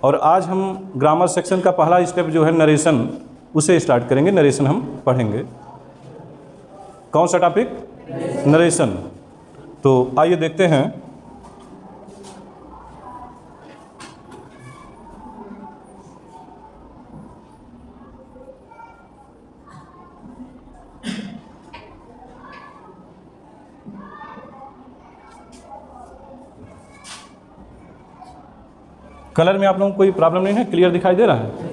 और आज हम ग्रामर सेक्शन का पहला स्टेप जो है नरेशन, उसे स्टार्ट करेंगे। नरेशन हम पढ़ेंगे। कौन सा टॉपिक? नरेशन। तो आइए देखते हैं। कलर में आप लोगों को कोई प्रॉब्लम नहीं है? क्लियर दिखाई दे रहा है?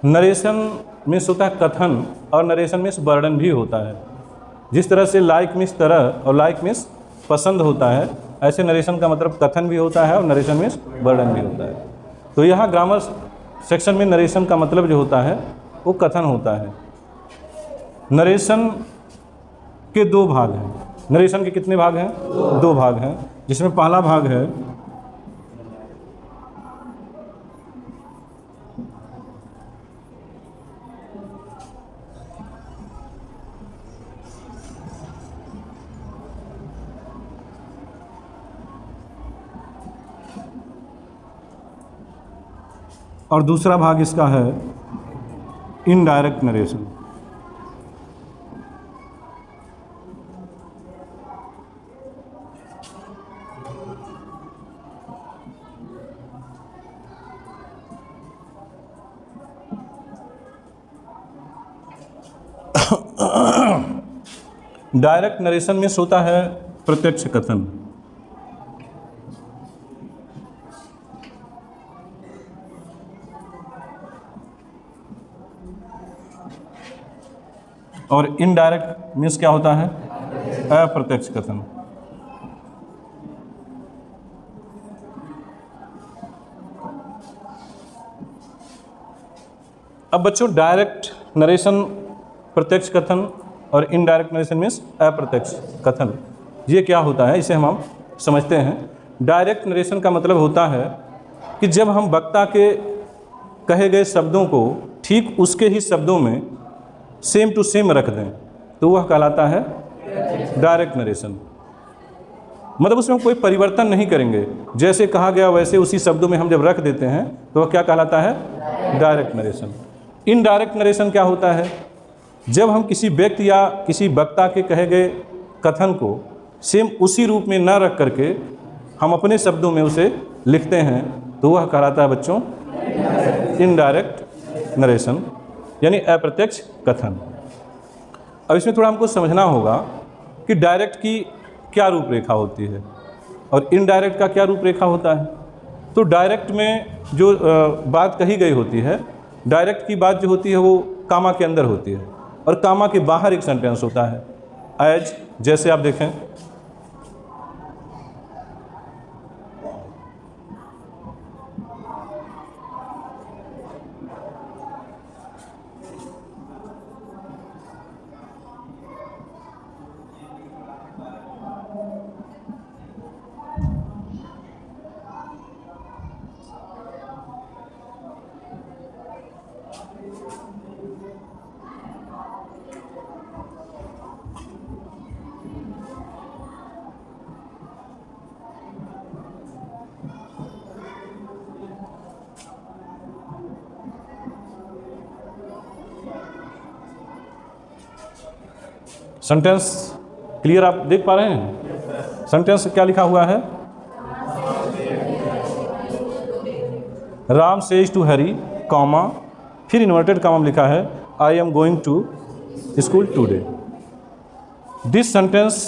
नरेशन मीन्स होता है कथन, और नरेशन मीन्स वर्णन भी होता है। जिस तरह से लाइक मीन्स तरह और लाइक मीन्स पसंद होता है, ऐसे नरेशन का मतलब कथन भी होता है और नरेशन मीन्स वर्णन भी होता है। तो यहाँ ग्रामर सेक्शन में नरेशन का मतलब जो होता है वो कथन होता है। नरेशन के दो भाग हैं। नरेशन के कितने भाग हैं? दो भाग हैं, जिसमें पहला भाग है और दूसरा भाग इसका है इनडायरेक्ट नरेशन। डायरेक्ट नरेशन में होता है प्रत्यक्ष कथन। और इनडायरेक्ट मीन्स क्या होता है? अप्रत्यक्ष कथन। अब बच्चों, डायरेक्ट नरेशन प्रत्यक्ष कथन और इनडायरेक्ट नरेशन मीन्स अप्रत्यक्ष कथन, ये क्या होता है इसे हम समझते हैं। डायरेक्ट नरेशन का मतलब होता है कि जब हम वक्ता के कहे गए शब्दों को ठीक उसके ही शब्दों में सेम टू सेम रख दें, तो वह कहलाता है डायरेक्ट नरेशन। मतलब उसमें हम कोई परिवर्तन नहीं करेंगे, जैसे कहा गया वैसे उसी शब्दों में हम जब रख देते हैं तो वह क्या कहलाता है? Direct narration. इनडायरेक्ट नरेशन क्या होता है? जब हम किसी व्यक्ति या किसी वक्ता के कहे गए कथन को सेम उसी रूप में न रख करके हम अपने शब्दों में उसे लिखते हैं, तो वह कहलाता है बच्चों इनडायरेक्ट नरेशन, यानी अप्रत्यक्ष कथन। अब इसमें थोड़ा हमको समझना होगा कि डायरेक्ट की क्या रूपरेखा होती है और इनडायरेक्ट का क्या रूपरेखा होता है। तो डायरेक्ट में जो बात कही गई होती है, डायरेक्ट की बात जो होती है वो कामा के अंदर होती है और कामा के बाहर एक सेंटेंस होता है। एज, जैसे आप देखें, सेंटेंस क्लियर आप देख पा रहे हैं? सेंटेंस क्या लिखा हुआ है? Ram says to Hari, comma, फिर इन्वर्टेड कॉमा में लिखा है I am going to school today. This sentence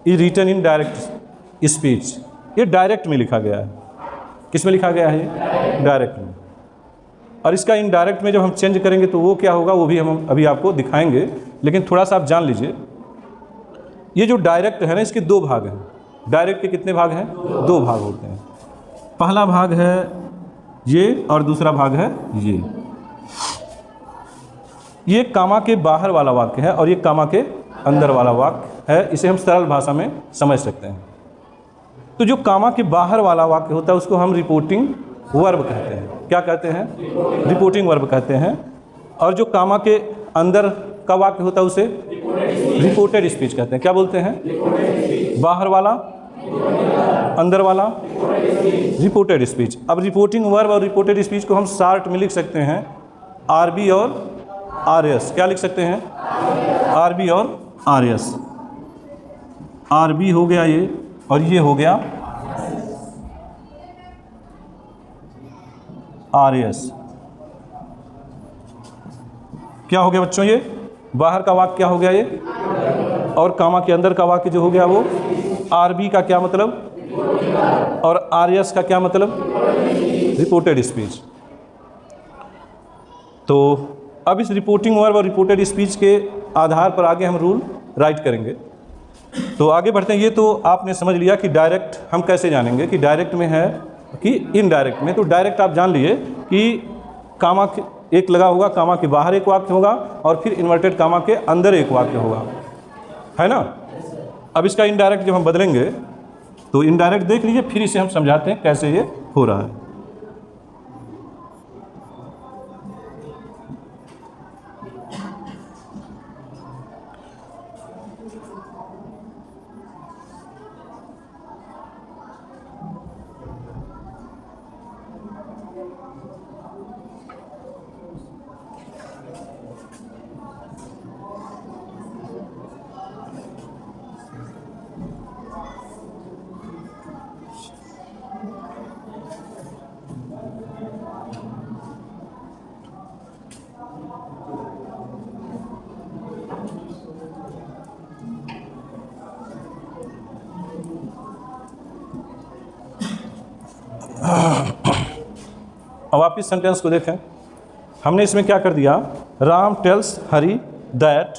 is written in direct speech. ये डायरेक्ट में लिखा गया है। किस में लिखा गया है? डायरेक्ट में। और इसका इनडायरेक्ट में जब हम चेंज करेंगे तो वो क्या होगा, वो भी हम अभी आपको दिखाएंगे, लेकिन थोड़ा सा आप जान लीजिए। ये जो डायरेक्ट है ना, इसके दो भाग हैं। डायरेक्ट के कितने भाग हैं? दो भाग होते हैं। पहला भाग है ये और दूसरा भाग है ये। ये कामा के बाहर वाला वाक्य है और ये कामा के अंदर वाला वाक्य है। इसे हम सरल भाषा में समझ सकते हैं। तो जो कामा के बाहर वाला वाक्य होता है उसको हम रिपोर्टिंग वर्ब कहते हैं। क्या कहते हैं? रिपोर्टिंग वर्ब कहते हैं। और जो कामा के अंदर का वाक्य होता है उसे रिपोर्टेड स्पीच कहते हैं। क्या बोलते हैं? बाहर वाला, अंदर वाला, रिपोर्टेड स्पीच। अब रिपोर्टिंग वर्ब और रिपोर्टेड स्पीच को हम शॉर्ट में लिख सकते हैं आरबी और आरएस। क्या लिख सकते हैं? आरबी और आरएस। आरबी हो गया ये, और ये हो गया आरएस। क्या हो गया बच्चों? ये बाहर का वाक्य क्या हो गया ये, और कामा के अंदर का वाक्य जो हो गया वो आरबी का क्या मतलब, और आरएस का क्या मतलब, रिपोर्टेड स्पीच। तो अब इस रिपोर्टिंग वर्ब और रिपोर्टेड स्पीच के आधार पर आगे हम रूल राइट करेंगे। तो आगे बढ़ते हैं। ये तो आपने समझ लिया कि डायरेक्ट हम कैसे जानेंगे कि डायरेक्ट में है कि इनडायरेक्ट में। तो डायरेक्ट आप जान लिए कि कामा एक लगा होगा, कामा के बाहर एक वाक्य होगा, और फिर इन्वर्टेड कामा के अंदर एक वाक्य होगा, है ना। अब इसका इनडायरेक्ट जब हम बदलेंगे तो इनडायरेक्ट देख लीजिए, फिर इसे हम समझाते हैं कैसे ये हो रहा है। अब आप इस सेंटेंस को देखें। हमने इसमें क्या कर दिया, Ram tells Hari that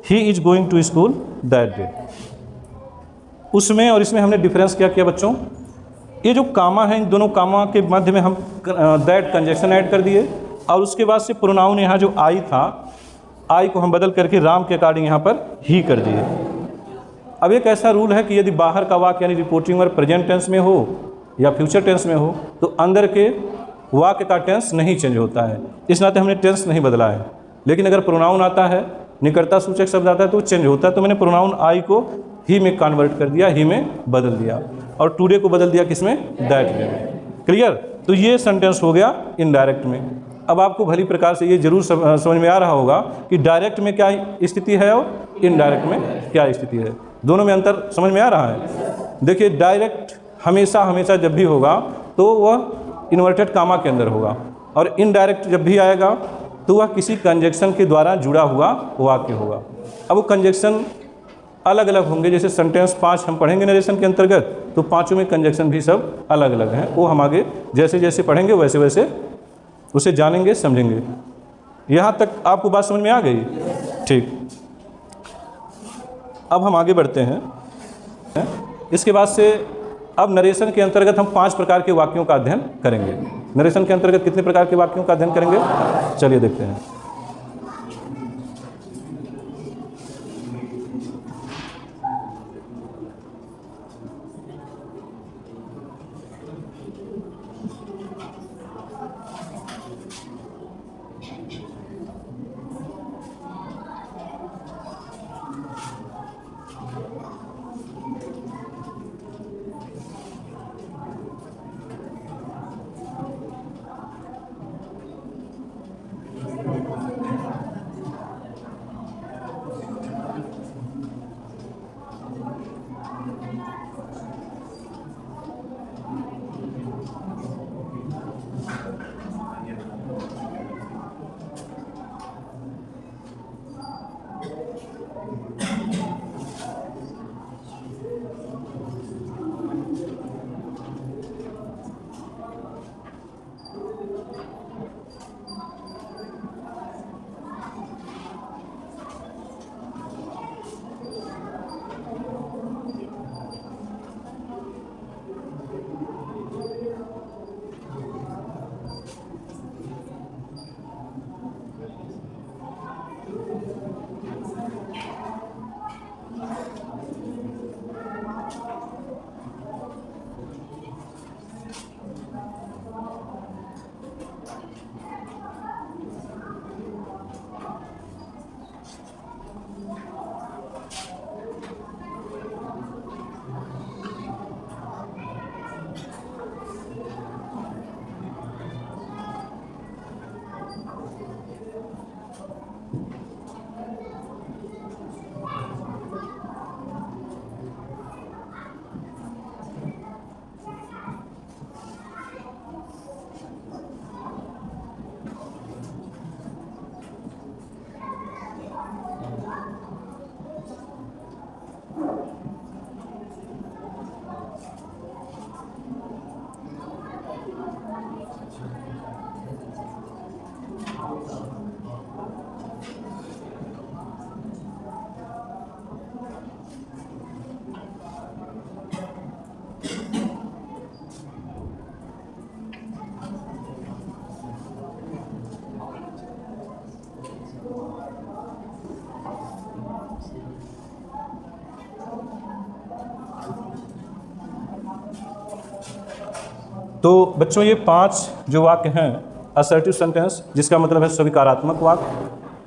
he is going to school that day. उसमें और इसमें हमने डिफरेंस क्या किया बच्चों, ये जो कामा है इन दोनों कामा के मध्य में हम दैट कंजक्शन ऐड कर दिए, और उसके बाद से प्रोनाउन यहाँ जो आई था, आई को हम बदल करके राम के अकॉर्डिंग यहाँ पर ही कर दिए। अब एक ऐसा रूल है कि यदि बाहर का वाक्य यानी रिपोर्टिंग वर्ब प्रेजेंट टेंस में हो या फ्यूचर टेंस में हो तो अंदर के वाक्य का टेंस नहीं चेंज होता है। इस नाते हमने टेंस नहीं बदला है। लेकिन अगर प्रोनाउन आता है, निकटता सूचक शब्द आता है तो चेंज होता है। तो मैंने प्रोनाउन आई को ही में कन्वर्ट कर दिया, ही में बदल दिया, और टुडे को बदल दिया किसमें, दैट में। क्लियर? तो ये सेंटेंस हो गया इनडायरेक्ट में। अब आपको भली प्रकार से ये जरूर समझ में आ रहा होगा कि डायरेक्ट में क्या स्थिति है और इनडायरेक्ट में क्या स्थिति है। दोनों में अंतर समझ में आ रहा है। देखिए, डायरेक्ट हमेशा हमेशा जब भी होगा तो वह इन्वर्टेड कामा के अंदर होगा, और इनडायरेक्ट जब भी आएगा तो वह किसी कंजक्शन के द्वारा जुड़ा हुआ वाक्य होगा। अब वो कंजक्शन अलग अलग होंगे। जैसे सेंटेंस 5 हम पढ़ेंगे नरेशन के अंतर्गत, तो पांचों में कंजक्शन भी सब अलग अलग हैं। वो हम आगे जैसे जैसे पढ़ेंगे वैसे वैसे उसे जानेंगे, समझेंगे। यहाँ तक आपको बात समझ में आ गई? ठीक। अब हम आगे बढ़ते हैं। इसके बाद से अब नरेशन के अंतर्गत हम 5 प्रकार के वाक्यों का अध्ययन करेंगे। नरेशन के अंतर्गत कितने प्रकार के वाक्यों का अध्ययन करेंगे, चलिए देखते हैं। तो बच्चों ये 5 जो वाक्य हैं, असर्टिव सेंटेंस जिसका मतलब है स्वीकारात्मक वाक्य,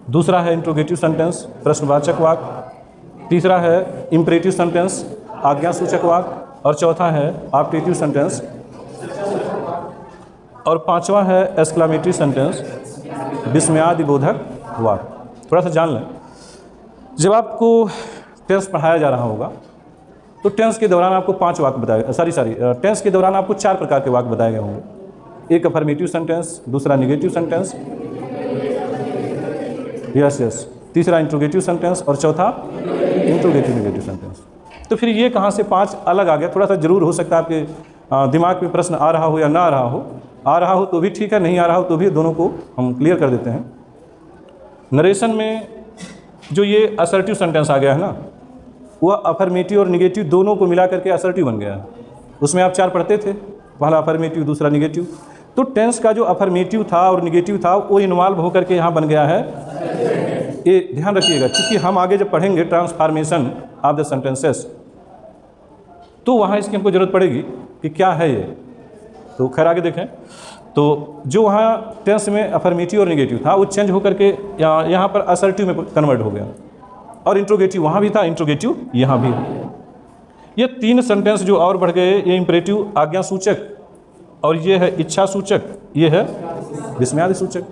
दूसरा है इंट्रोगेटिव सेंटेंस प्रश्नवाचक वाक्य, तीसरा है इंपरेटिव सेंटेंस आज्ञासूचक वाक्य, और चौथा है ऑप्टेटिव सेंटेंस, और पांचवा है एक्सक्लेमेटरी सेंटेंस विस्मयादिबोधक वाक्य। थोड़ा सा जान लें, जब आपको टेंस पढ़ाया जा रहा होगा तो टेंस के दौरान आपको 5 वाक्य बताए टेंस के दौरान आपको 4 प्रकार के वाक्य बताए गए होंगे। एक अफर्मेटिव सेंटेंस, दूसरा निगेटिव सेंटेंस, यस, तीसरा इंट्रोगेटिव सेंटेंस, और चौथा इंट्रोगेटिव निगेटिव सेंटेंस। तो फिर ये कहाँ से 5 अलग आ गया? थोड़ा सा जरूर हो सकता है आपके दिमाग में प्रश्न आ रहा हो या ना आ रहा हो तो भी ठीक है, नहीं आ रहा हो तो भी दोनों को हम क्लियर कर देते हैं। नरेशन में जो ये असर्टिव सेंटेंस आ गया है ना, वह अफर्मेटिव और निगेटिव दोनों को मिला करके असर्टिव बन गया है। उसमें आप 4 पढ़ते थे, पहला अफर्मेटिव दूसरा निगेटिव। तो टेंस का जो अफर्मेटिव था और निगेटिव था वो इन्वॉल्व होकर के यहाँ बन गया है। ये ध्यान रखिएगा, क्योंकि हम आगे जब पढ़ेंगे ट्रांसफॉर्मेशन ऑफ द सेंटेंसेस तो वहाँ इसकी हमको जरूरत पड़ेगी कि क्या है ये। तो खैर आगे देखें, तो जो वहाँ टेंस में अफर्मेटिव और निगेटिव था वो चेंज होकर के यहाँ पर असर्टिव में कन्वर्ट हो गया, और इंट्रोगेटिव वहाँ भी था, इंट्रोगेटिव यहाँ भी है। ये 3 सेंटेंस जो और बढ़ गए, ये इंपरेटिव आज्ञासूचक, और ये है इच्छा सूचक, ये है विस्मयादि सूचक।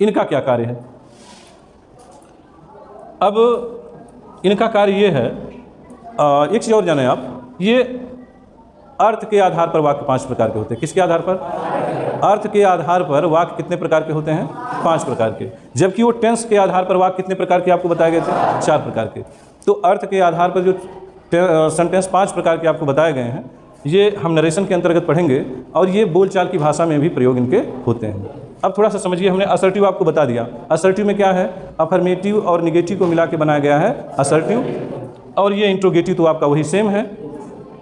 इनका क्या कार्य है? अब इनका कार्य ये है, एक चीज़ और जाने आप, ये अर्थ के आधार पर वाक्य 5 प्रकार के होते हैं। किसके आधार पर? अर्थ के आधार पर वाक्य कितने प्रकार के होते हैं? 5 प्रकार के। जबकि वो टेंस के आधार पर वाक्य कितने प्रकार के आपको बताए गए थे? 4 प्रकार के। तो अर्थ के आधार पर जो सेंटेंस 5 प्रकार के आपको बताए गए हैं, ये हम नरेशन के अंतर्गत पढ़ेंगे, और ये बोलचाल की भाषा में भी प्रयोग इनके होते हैं। अब थोड़ा सा समझिए, हमने असर्टिव आपको बता दिया। असर्टिव में क्या है? अफर्मेटिव और निगेटिव को मिला के बनाया गया है असर्टिव, और ये इंट्रोगेटिव तो आपका वही सेम है।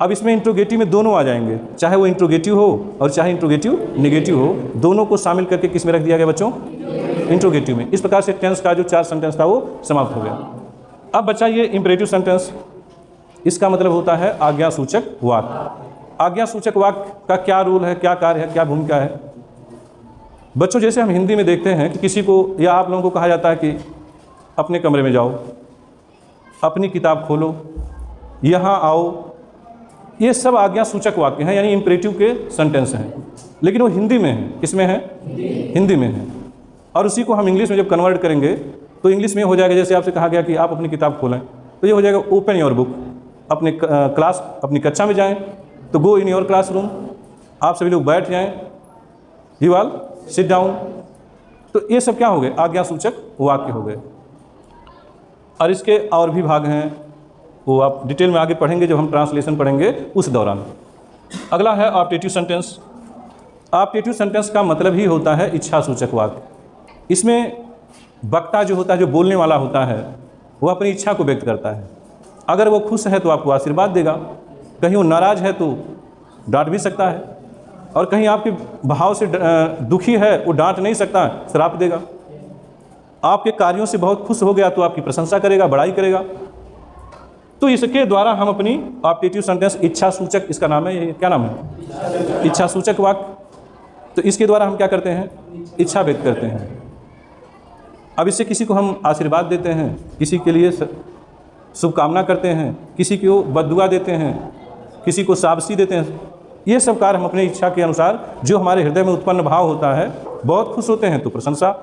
अब इसमें इंट्रोगेटिव में दोनों आ जाएंगे, चाहे वो इंट्रोगेटिव हो और चाहे इंट्रोगेटिव निगेटिव हो, दोनों को शामिल करके किस में रख दिया गया बच्चों? इंट्रोगेटिव में। इस प्रकार से टेंस का जो 4 सेंटेंस था वो समाप्त हो गया। अब बच्चा ये इंपरेटिव सेंटेंस, इसका मतलब होता है आज्ञासूचक वाक्य। आज्ञासूचक वाक्य का क्या रोल है, क्या कार्य है, क्या भूमिका है? बच्चों जैसे हम हिंदी में देखते हैं कि किसी को या आप लोगों को कहा जाता है कि अपने कमरे में जाओ, अपनी किताब खोलो, यहाँ आओ, ये सब आज्ञासूचक वाक्य हैं, यानी इंपरेटिव के सेंटेंस हैं, लेकिन वो हिंदी में है। किसमें है? हिंदी में है। और उसी को हम इंग्लिश में जब कन्वर्ट करेंगे तो इंग्लिश में हो जाएगा, जैसे आपसे कहा गया कि आप अपनी किताब खोलें, तो ये हो जाएगा ओपन योर बुक। अपने क्लास, अपनी कक्षा में जाएं तो गो इन योर क्लासरूम, आप सभी लोग बैठ जाएं, यू ऑल सिट डाउन। तो ये सब क्या हो गए? आज्ञासूचक वाक्य हो गए। और इसके और भी भाग हैं, वो आप डिटेल में आगे पढ़ेंगे जब हम ट्रांसलेशन पढ़ेंगे उस दौरान। अगला है ऑप्टेटिव सेंटेंस। ऑप्टेटिव सेंटेंस का मतलब ही होता है इच्छा सूचक वाक्य। इसमें वक्ता जो होता है, जो बोलने वाला होता है, वो अपनी इच्छा को व्यक्त करता है। अगर वो खुश है तो आपको आशीर्वाद देगा, कहीं वो नाराज़ है तो डांट भी सकता है, और कहीं आपके भाव से दुखी है वो डांट नहीं सकता, श्राप देगा। आपके कार्यों से बहुत खुश हो गया तो आपकी प्रशंसा करेगा, बड़ाई करेगा। तो इसके द्वारा हम अपनी ऑप्टेटिव सेंटेंस इच्छा सूचक, इसका नाम है, ये क्या नाम है? इच्छा सूचक वाक्य। तो इसके द्वारा हम क्या करते हैं? इच्छा व्यक्त करते हैं। अब इससे किसी को हम आशीर्वाद देते हैं, किसी के लिए शुभकामना करते हैं, किसी को बद्दुआ देते हैं, किसी को शाबाशी देते हैं। ये सब कार्य हम अपनी इच्छा के अनुसार, जो हमारे हृदय में उत्पन्न भाव होता है, बहुत खुश होते हैं तो प्रशंसा,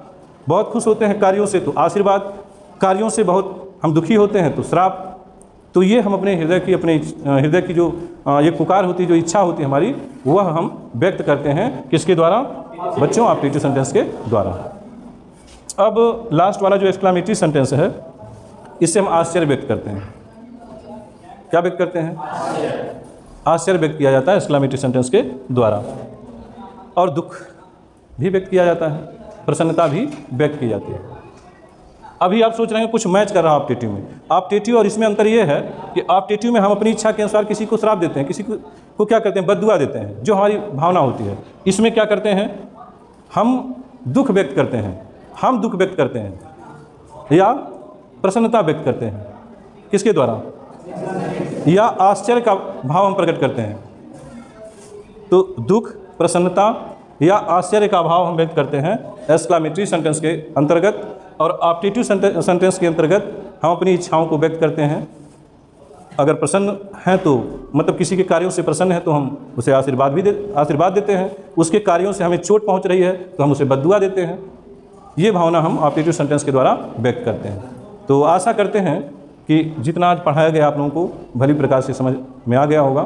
बहुत खुश होते हैं कार्यों से तो आशीर्वाद, कार्यों से बहुत हम दुखी होते हैं तो श्राप। तो ये हम अपने हृदय की जो एक पुकार होती है, जो इच्छा होती है हमारी, वह हम व्यक्त करते हैं किसके द्वारा? बच्चों, ऑप्टेटिव सेंटेंस के द्वारा। अब लास्ट वाला जो एक्सक्लेमेटरी सेंटेंस है, इससे हम आश्चर्य व्यक्त करते हैं। क्या व्यक्त करते हैं? आश्चर्य व्यक्त किया जाता है एक्सक्लेमेटरी सेंटेंस के द्वारा। और दुख भी व्यक्त किया जाता है, प्रसन्नता भी व्यक्त की जाती है। अभी आप सोच रहे हैं कुछ मैच कर रहा है ऑप्टेटिव में। ऑप्टेटिव और इसमें अंतर ये है कि ऑप्टेटिव में हम अपनी इच्छा के अनुसार किसी को श्राप देते हैं, किसी को क्या करते हैं? बद्दुआ देते हैं, जो हमारी भावना होती है। इसमें क्या करते हैं? हम दुख व्यक्त करते हैं, हम दुख व्यक्त करते हैं या प्रसन्नता व्यक्त करते हैं। किसके द्वारा? या आश्चर्य का भाव हम प्रकट करते हैं। तो दुख, प्रसन्नता या आश्चर्य का भाव हम व्यक्त करते हैं एक्सक्लेमेटरी सेंटेंस के अंतर्गत। और ऑप्टेटिव सेंटेंस के अंतर्गत हम अपनी इच्छाओं को व्यक्त करते हैं। अगर प्रसन्न हैं तो मतलब किसी के कार्यों से प्रसन्न है तो हम उसे आशीर्वाद देते हैं। उसके कार्यों से हमें चोट पहुंच रही है तो हम उसे बद्दुआ देते हैं। ये भावना हम ऑप्टेटिव सेंटेंस के द्वारा व्यक्त करते हैं। तो आशा करते हैं कि जितना आज पढ़ाया गया आप लोगों को भली प्रकार से समझ में आ गया होगा।